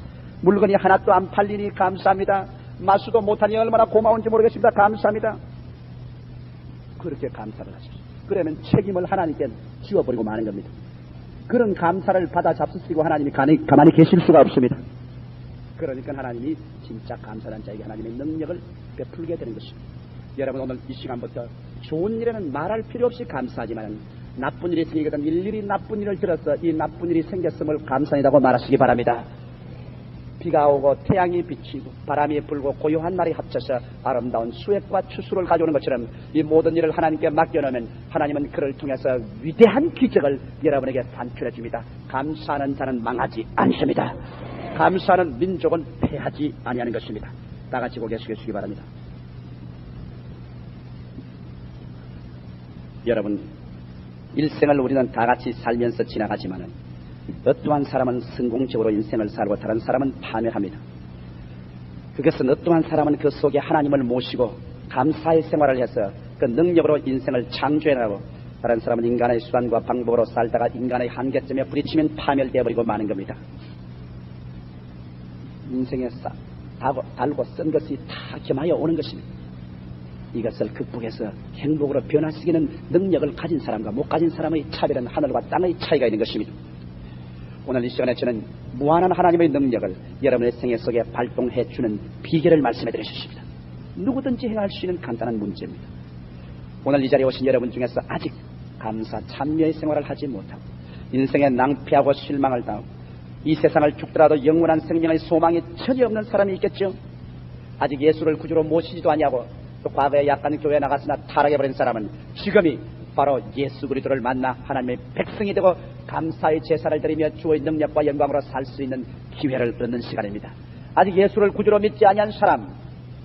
물건이 하나도 안 팔리니 감사합니다. 마수도 못하니 얼마나 고마운지 모르겠습니다. 감사합니다. 그렇게 감사를 하십시오. 그러면 책임을 하나님께 지워버리고 마는 겁니다. 그런 감사를 받아 잡수시고 하나님이 가만히 계실 수가 없습니다. 그러니까 하나님이 진짜 감사한 자에게 하나님의 능력을 베풀게 되는 것입니다. 여러분 오늘 이 시간부터 좋은 일에는 말할 필요 없이 감사하지만 나쁜 일이 생기거든 일일이 나쁜 일을 들어서 이 나쁜 일이 생겼음을 감사하다고 말하시기 바랍니다. 비가 오고 태양이 비치고 바람이 불고 고요한 날이 합쳐서 아름다운 수액과 추수를 가져오는 것처럼 이 모든 일을 하나님께 맡겨놓으면 하나님은 그를 통해서 위대한 기적을 여러분에게 산출해 줍니다. 감사하는 자는 망하지 않습니다. 감사하는 민족은 패하지 아니하는 것입니다. 다 같이 고개 숙여주시기 바랍니다. 여러분, 일생을 우리는 다 같이 살면서 지나가지만은 어떠한 사람은 성공적으로 인생을 살고 다른 사람은 파멸합니다. 그것은 어떠한 사람은 그 속에 하나님을 모시고 감사의 생활을 해서 그 능력으로 인생을 창조해나가고 다른 사람은 인간의 수단과 방법으로 살다가 인간의 한계점에 부딪히면 파멸되어버리고 마는 겁니다. 인생에 달고 쓴 것이 다 겸하여 오는 것입니다. 이것을 극복해서 행복으로 변화시키는 능력을 가진 사람과 못 가진 사람의 차별은 하늘과 땅의 차이가 있는 것입니다. 오늘 이 시간에 저는 무한한 하나님의 능력을 여러분의 생애 속에 발동해 주는 비결을 말씀해 드리십니다. 누구든지 행할 수 있는 간단한 문제입니다. 오늘 이 자리에 오신 여러분 중에서 아직 감사 참여의 생활을 하지 못하고 인생에 낭패하고 실망을 당하고 이 세상을 죽더라도 영원한 생명의 소망이 전혀 없는 사람이 있겠죠. 아직 예수를 구주로 모시지도 아니하고 또 과거에 약간 교회에 나갔으나 타락해버린 사람은 지금이 바로 예수 그리스도를 만나 하나님의 백성이 되고 감사의 제사를 드리며 주의 능력과 영광으로 살 수 있는 기회를 얻는 시간입니다. 아직 예수를 구주로 믿지 아니한 사람,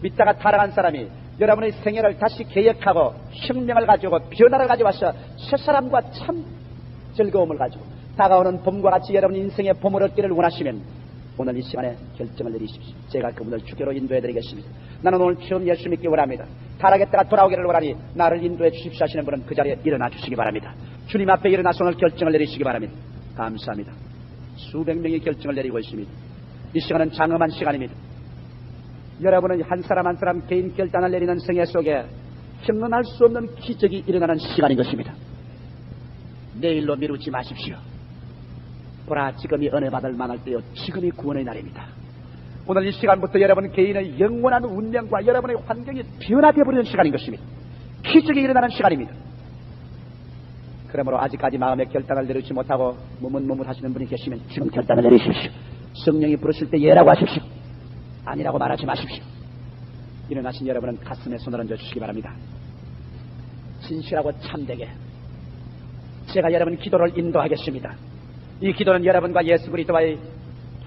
믿다가 타락한 사람이 여러분의 생애를 다시 개혁하고 생명을 가지고 변화를 가져와서 새 사람과 참 즐거움을 가지고 다가오는 봄과 같이 여러분 인생의 봄을 얻기를 원하시면 오늘 이 시간에 결정을 내리십시오. 제가 그분을 주께로 인도해드리겠습니다. 나는 오늘 처음 예수 믿기 원합니다. 타락했다가 돌아오기를 원하니 나를 인도해 주십시오 하시는 분은 그 자리에 일어나 주시기 바랍니다. 주님 앞에 일어나서 오늘 결정을 내리시기 바랍니다. 감사합니다. 수백 명이 결정을 내리고 있습니다. 이 시간은 장엄한 시간입니다. 여러분은 한 사람 한 사람 개인 결단을 내리는 생애 속에 형언할 수 없는 기적이 일어나는 시간인 것입니다. 내일로 미루지 마십시오. 보라, 지금이 은혜 받을 만할 때요, 지금이 구원의 날입니다. 오늘 이 시간부터 여러분 개인의 영원한 운명과 여러분의 환경이 변화되어버리는 시간인 것입니다. 기적이 일어나는 시간입니다. 그러므로 아직까지 마음의 결단을 내리지 못하고 머뭇머뭇하시는 분이 계시면 지금 결단을 내리십시오. 성령이 부르실 때 예라고 하십시오. 아니라고 말하지 마십시오. 일어나신 여러분은 가슴에 손을 얹어 주시기 바랍니다. 진실하고 참되게 제가 여러분 기도를 인도하겠습니다. 이 기도는 여러분과 예수 그리스도와의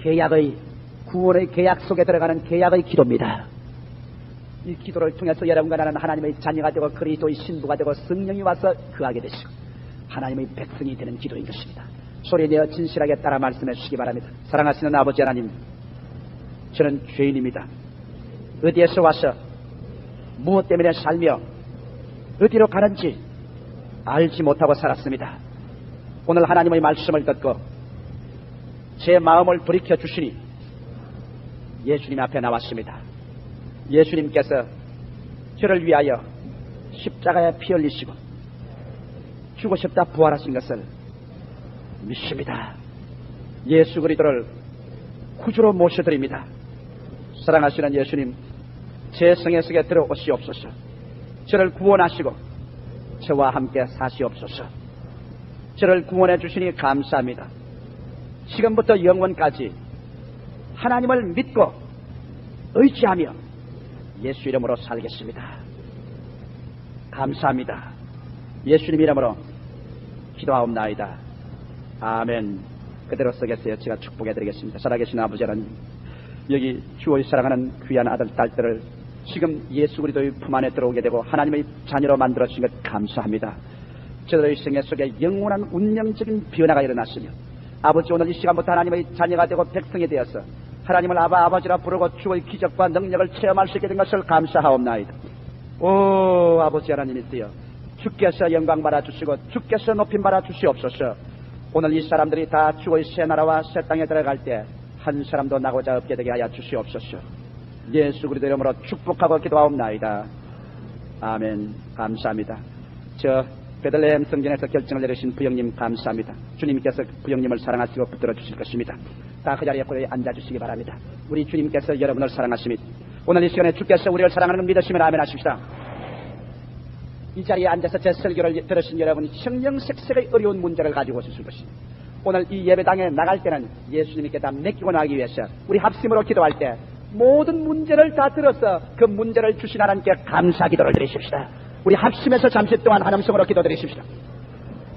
계약의 구원의 계약 속에 들어가는 계약의 기도입니다. 이 기도를 통해서 여러분과 나는 하나님의 자녀가 되고 그리스도의 신부가 되고 성령이 와서 거하게 되시고 하나님의 백성이 되는 기도인 것입니다. 소리내어 진실하게 따라 말씀해 주시기 바랍니다. 사랑하시는 아버지 하나님, 저는 죄인입니다. 어디에서 와서 무엇 때문에 살며 어디로 가는지 알지 못하고 살았습니다. 오늘 하나님의 말씀을 듣고 제 마음을 돌이켜 주시니 예수님 앞에 나왔습니다. 예수님께서 저를 위하여 십자가에 피 흘리시고 죽으셨다 부활하신 것을 믿습니다. 예수 그리스도를 구주로 모셔드립니다. 사랑하시는 예수님, 제 성에 속에 들어오시옵소서. 저를 구원하시고 저와 함께 사시옵소서. 저를 구원해 주시니 감사합니다. 지금부터 영원까지 하나님을 믿고 의지하며 예수 이름으로 살겠습니다. 감사합니다. 예수님 이름으로 기도하옵나이다. 아멘. 그대로 쓰겠어요. 제가 축복해 드리겠습니다. 살아계신 아버지 하나님, 여기 주의 사랑하는 귀한 아들 딸들을 지금 예수 그리스도의 품 안에 들어오게 되고 하나님의 자녀로 만들어 주신 것 감사합니다. 저들의 생애 속에 영원한 운명적인 변화가 일어났으며 아버지, 오늘 이 시간부터 하나님의 자녀가 되고 백성이 되어서 하나님을 아버지라 부르고 주의 기적과 능력을 체험할 수 있게 된 것을 감사하옵나이다. 오 아버지 하나님이시여, 주께서 영광 받아 주시고 주께서 높임 받아 주시옵소서. 오늘 이 사람들이 다 주의 새 나라와 새 땅에 들어갈 때 한 사람도 나고자 없게 되게 하여 주시옵소서. 예수 그리스도 이름으로 축복하고 기도하옵나이다. 아멘. 감사합니다. 저 베들레헴 성전에서 결정을 내리신 부형님 감사합니다. 주님께서 부형님을 사랑하시고 붙들어 주실 것입니다. 다 그 자리에 고요히 앉아주시기 바랍니다. 우리 주님께서 여러분을 사랑하십니다. 오늘 이 시간에 주께서 우리를 사랑하는 걸 믿으시면 아멘 하십시다. 이 자리에 앉아서 제 설교를 들으신 여러분이 형형색색의 어려운 문제를 가지고 오실 것입니다. 오늘 이 예배당에 나갈 때는 예수님께 다 맡기고 나가기 위해서 우리 합심으로 기도할 때 모든 문제를 다 들어서 그 문제를 주신 하나님께 감사 기도를 드리십시다. 우리 합심해서 잠시 동안 하나님성으로 기도 드리십시다.